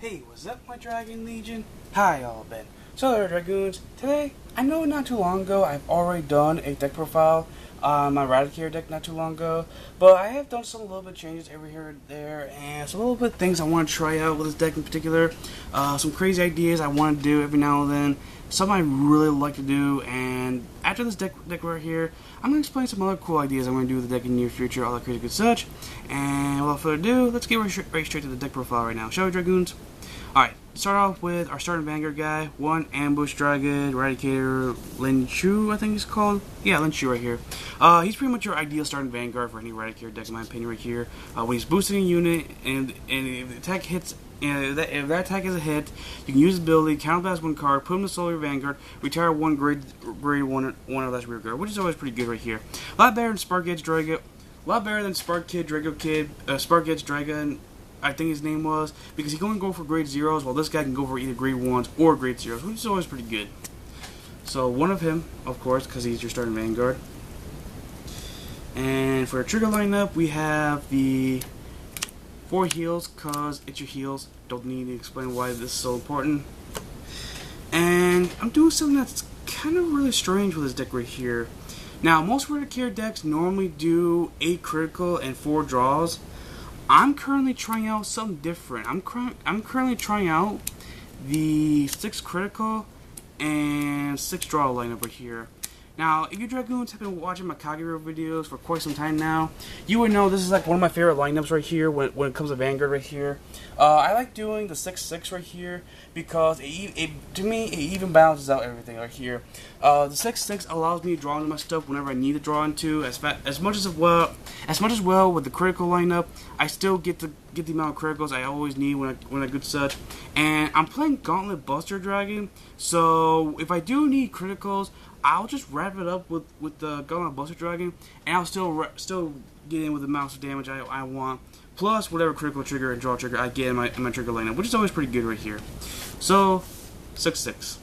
Hey, what's up, my Dragon Legion? Hi, y'all been. So, there, Dragoons. Today, I know not too long ago, I've already done a deck profile on my Eradicator deck not too long ago, but I have done some little bit changes every here and there, and some little bit things I want to try out with this deck in particular. Some crazy ideas I want to do every now and then. Something I really like to do, and after this deck right here, I'm going to explain some other cool ideas I'm going to do with the deck in the near future, all that crazy good such. And without further ado, let's get right straight to the deck profile right now, shall we, Dragoons? Alright, start off with our starting Vanguard guy. One Ambush Dragon, Eradicator, Lin Chu, I think he's called. Yeah, Lin Chu right here. He's pretty much your ideal starting Vanguard for any Eradicator deck, in my opinion, right here. When he's boosting a unit, and if the attack hits, and if that attack is a hit, you can use his ability, counterblast one card, put him in the Solar Vanguard, retire one grade 1 or less rear guard, which is always pretty good right here. A lot better than Spark Edge Dragon. A lot better than Spark Kid, Drago Kid, Spark Edge Dragon, I think his name was, because he can only go for grade 0s, while this guy can go for either grade 1s or grade 0s, which is always pretty good. So one of him, of course, because he's your starting Vanguard. And for a trigger lineup, we have the 4 heals, because it's your heals. Don't need to explain why this is so important. And I'm doing something that's kind of really strange with this deck right here. Now, most Eradicator decks normally do 8 critical and 4 draws. I'm currently trying out something different. I'm currently trying out the 6 critical and 6 draw lineup right here. Now, if you Dragoons have been watching my Kagero videos for quite some time now, you would know this is like one of my favorite lineups right here when it comes to Vanguard right here. I like doing the 6-6 right here because to me it even balances out everything right here. The 6-6 allows me to draw into my stuff whenever I need to draw into. As much as well with the critical lineup, I still get the amount of criticals I always need when I good such. And I'm playing Gauntlet Buster Dragon, so if I do need criticals, I'll just wrap it up with the Gauntlet Buster Dragon, and I'll still get in with the amounts of damage I want, plus whatever critical trigger and draw trigger I get in my trigger lineup, which is always pretty good right here. So 6-6,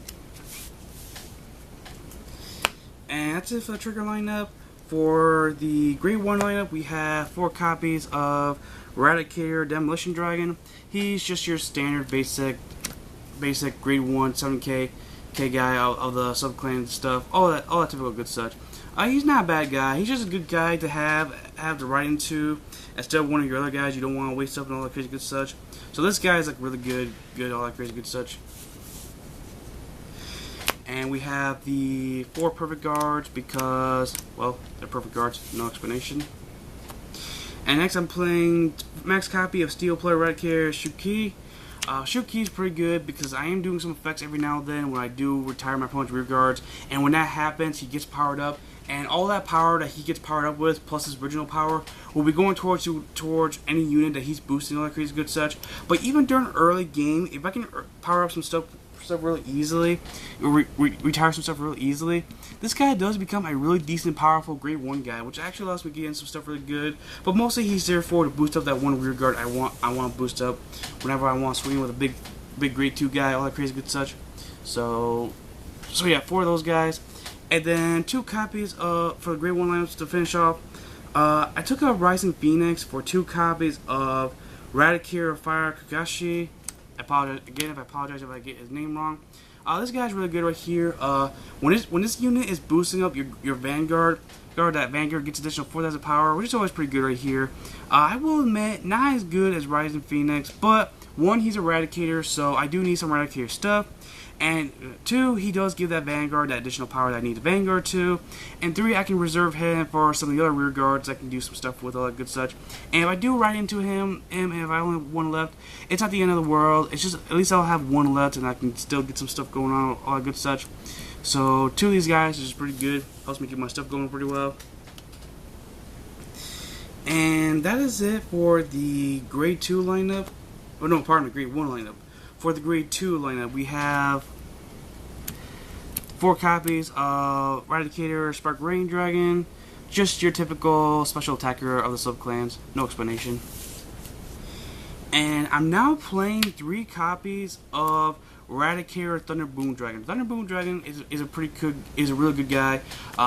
and that's it for the trigger lineup. For the grade 1 lineup, we have 4 copies of Eradicator Demolition Dragon. He's just your standard basic grade 1 7k guy of the subclan stuff, all that typical good such. He's not a bad guy. He's just a good guy to have to ride into instead of one of your other guys you don't want to waste up and all that crazy good such. So this guy is like really good, all that crazy good such. And we have the 4 perfect guards because, well, they're perfect guards, no explanation. And next I'm playing max copy of Steel Player Eradicator Shuki. Shuki's pretty good because I am doing some effects every now and then when I do retire my opponent's rear guards, and when that happens, he gets powered up, and all that power that he gets powered up with, plus his original power, will be going towards any unit that he's boosting, all that crazy good such. But even during early game, if I can power up some stuff really easily, retire some stuff really easily, this guy does become a really decent, powerful grade 1 guy, which actually allows me to get in some stuff really good. But mostly he's there to boost up that one rear guard I want to boost up whenever I want to swing with a big grade 2 guy, all that crazy good such. So yeah, 4 of those guys, and then 2 copies for the grade 1 lineups to finish off. I took a Rising Phoenix for 2 copies of Eradicator Fire Kakashi. I apologize again if I get his name wrong. This guy's really good right here. When this unit is boosting up your Vanguard, that Vanguard gets additional 4,000 power, which is always pretty good right here. I will admit, not as good as Rising Phoenix, but 1, he's Eradicator, so I do need some Eradicator stuff. And 2, he does give that Vanguard that additional power that I need the Vanguard to. And 3, I can reserve him for some of the other rear guards I can do some stuff with, all that good such. And if I do ride into him, and if I only have 1 left, it's not the end of the world. It's just, at least I'll have 1 left and I can still get some stuff going on, all that good such. So 2 of these guys is pretty good. Helps me keep my stuff going pretty well. And that is it for the grade 2 lineup. Oh no, pardon me, grade 1 lineup. For the grade 2 lineup, we have 4 copies of Eradicator Spark Rain Dragon, just your typical special attacker of the subclans, no explanation. And I'm now playing 3 copies of Eradicator Thunder Boom Dragon. Thunder Boom Dragon is a really good guy.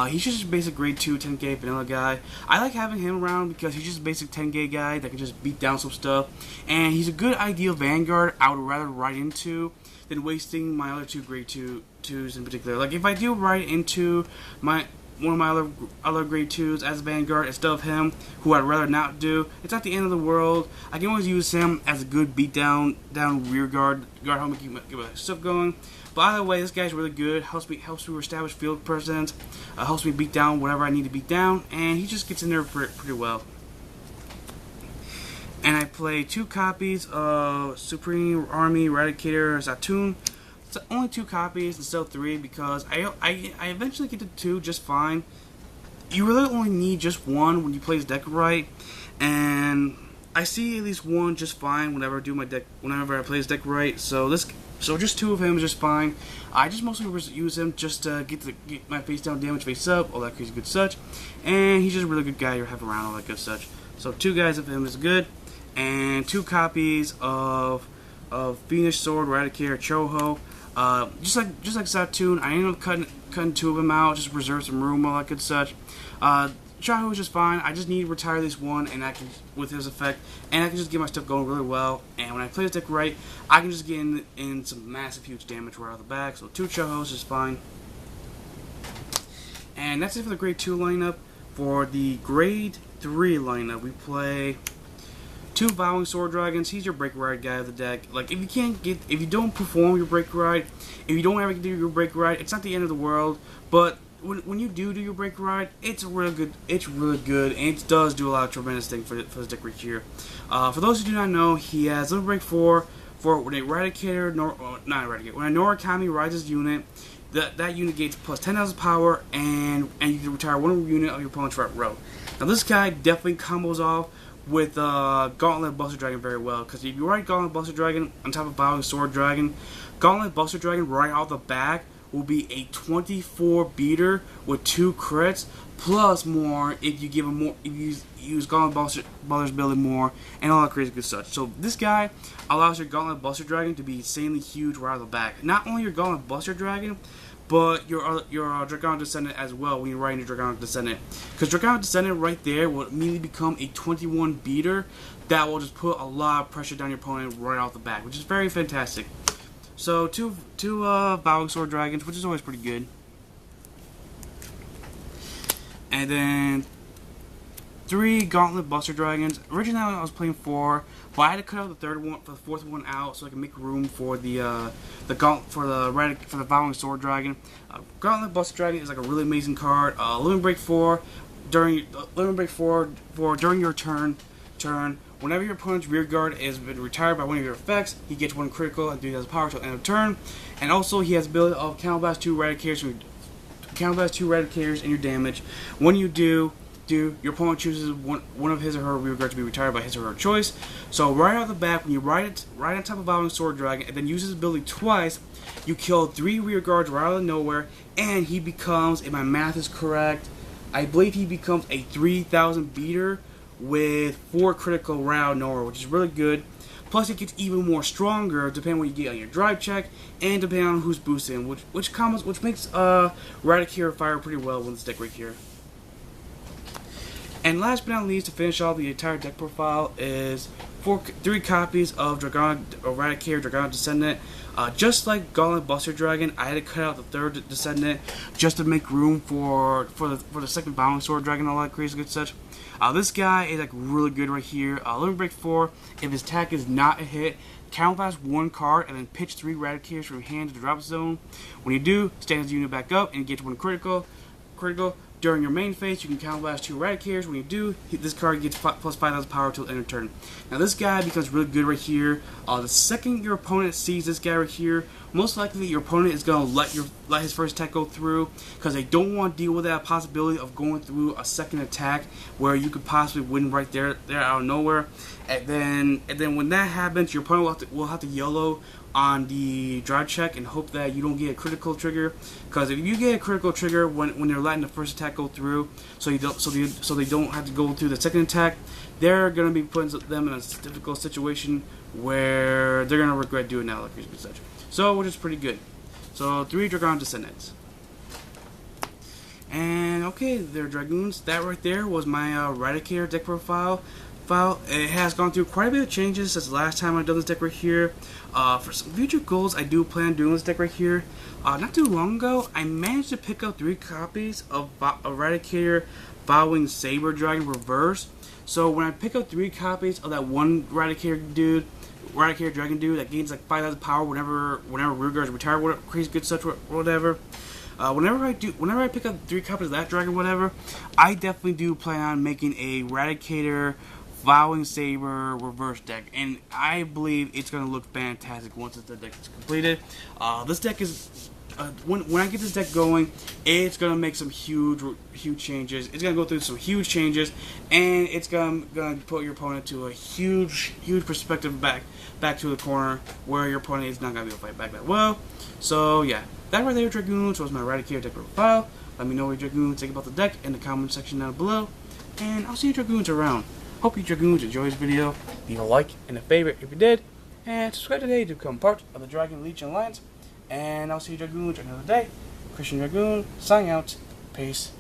He's just a basic grade 2 10k vanilla guy. I like having him around because he's just a basic 10k guy that can just beat down some stuff, and he's a good ideal Vanguard I would rather ride into than wasting my other 2 grade 2s in particular. Like if I do ride into one of my other grade 2s as a Vanguard instead of him, who I'd rather not do, it's not the end of the world. I can always use him as a good down rear guard helmet, keep my stuff going. But either way, this guy's really good. Helps me establish field presence, helps me beat down whatever I need to beat down, and he just gets in there pretty well. And I play 2 copies of Supreme Army Eradicator Zatoon. It's only 2 copies instead of 3 because I eventually get to 2 just fine. You really only need just 1 when you play this deck right, and I see at least 1 just fine whenever I play this deck right. So just 2 of him is just fine. I just mostly use him just to get my face down damage, face up, all that crazy good such, and he's just a really good guy to have around, all that good such. So 2 guys of him is good, and 2 copies of Phoenix Sword Eradicator Choho. Just like Zatoon, I ended up cutting 2 of them out, just reserve some room, all that good such. Choho is just fine. I just need to retire this 1, and I can with his effect, and I can just get my stuff going really well. And when I play this deck right, I can just get in some massive, huge damage right out of the back. So 2 Chohos is fine. And that's it for the grade 2 lineup. For the grade 3 lineup, we play 2 Vowing Sword Dragons. He's your break ride guy of the deck. Like if you don't perform your break ride, if you don't ever do your break ride, it's not the end of the world. But when you do your break ride, it's really good, and it does do a lot of tremendous things for this deck right here. For those who do not know, he has Little Break 4 for when when a Narukami rides his unit. That unit gains plus 10,000 power, and you can retire 1 unit of your opponent's right row. Now this guy definitely combos off with Gauntlet Buster Dragon very well, because if you ride Gauntlet Buster Dragon on top of Vowing Sword Dragon, Gauntlet Buster Dragon right off the back will be a 24 beater with 2 crits, plus more if you give him more, if you use Gauntlet Buster's ability more, and all that crazy good stuff. So this guy allows your Gauntlet Buster Dragon to be insanely huge right off the back. Not only your Gauntlet Buster Dragon, but your Dragonic Descendant as well when you're riding your Dragonic Descendant. Because Dragonic Descendant right there will immediately become a 21 beater that will just put a lot of pressure down your opponent right off the back, which is very fantastic. So two Vowing Sword Dragons, which is always pretty good. And then 3 Gauntlet Buster Dragons. Originally I was playing 4, but I had to cut out the 4th one out so I can make room for the Vowing Sword Dragon. Gauntlet Buster Dragon is like a really amazing card. Limit Break 4 during your turn. Whenever your opponent's rear guard has been retired by one of your effects, he gets 1 critical and 3,000 power till end of turn. And also he has the ability of Counterblast 2 Eradicators in your damage. When you do, your opponent chooses one of his or her rear guard to be retired by his or her choice. So right out the back, when you ride on top of Vowing Sword Dragon and then use his ability twice, you kill 3 rear guards right out of nowhere, and he becomes, if my math is correct, I believe he becomes a 3,000 beater with 4 critical right out of nowhere, which is really good. Plus it gets even more stronger depending on what you get on your drive check and depending on who's boosting, which makes Eradicator fire pretty well with this deck right here. And last but not least, to finish off the entire deck profile, is 3 copies of Eradicator Dragonic Descendant. Just like Gauntlet Buster Dragon, I had to cut out the 3rd Descendant just to make room for the 2nd Vowing Sword Dragon, all that crazy good such. This guy is like really good right here. Limit Break 4, if his attack is not a hit, counterblast 1 card and then pitch 3 Eradicators from your hand to the drop zone. When you do, stand his unit back up and get 1 critical. During your main phase, you can counterblast 2 Eradicators. When you do, this card gets plus 5,000 power till end of turn. Now this guy becomes really good right here. The second your opponent sees this guy right here, most likely your opponent is going to let his first attack go through, because they don't want to deal with that possibility of going through a second attack where you could possibly win right there out of nowhere. And then when that happens, your opponent will have to YOLO on the drive check and hope that you don't get a critical trigger. Because if you get a critical trigger when they're letting the first attack go through, so they don't have to go through the second attack, they're going to be putting them in a difficult situation where they're gonna regret doing that, like etc. So, which is pretty good. So 3 Dragon Descendants. And okay, they're Dragoons. That right there was my Eradicator deck profile. It has gone through quite a bit of changes since the last time I've done this deck right here. For some future goals, I do plan on doing this deck right here. Not too long ago, I managed to pick up 3 copies of Eradicator Vowing Saber Dragon Reverse. So when I pick up 3 copies of that one Eradicator Dragon dude that gains like 5,000 power whenever Ruger's retired, whatever, crazy good such whatever. Whenever I pick up 3 copies of that dragon, whatever, I definitely do plan on making a Eradicator Vowing Saber Reverse deck, and I believe it's going to look fantastic once the deck is completed. This deck is when I get this deck going, it's going to make some huge changes. It's going to go through some huge changes, and it's going to put your opponent to a huge perspective back to the corner where your opponent is not going to be able to fight back that well. So yeah, that right there, Dragoons, was my Eradicator deck profile. Let me know what you Dragoons think about the deck in the comment section down below, and I'll see you Dragoons around. Hope you Dragoons enjoyed this video. Leave a like and a favorite if you did, and subscribe today to become part of the Dragon Legion Alliance. And I'll see you Dragoons another day. Christian Dragoon, signing out. Peace.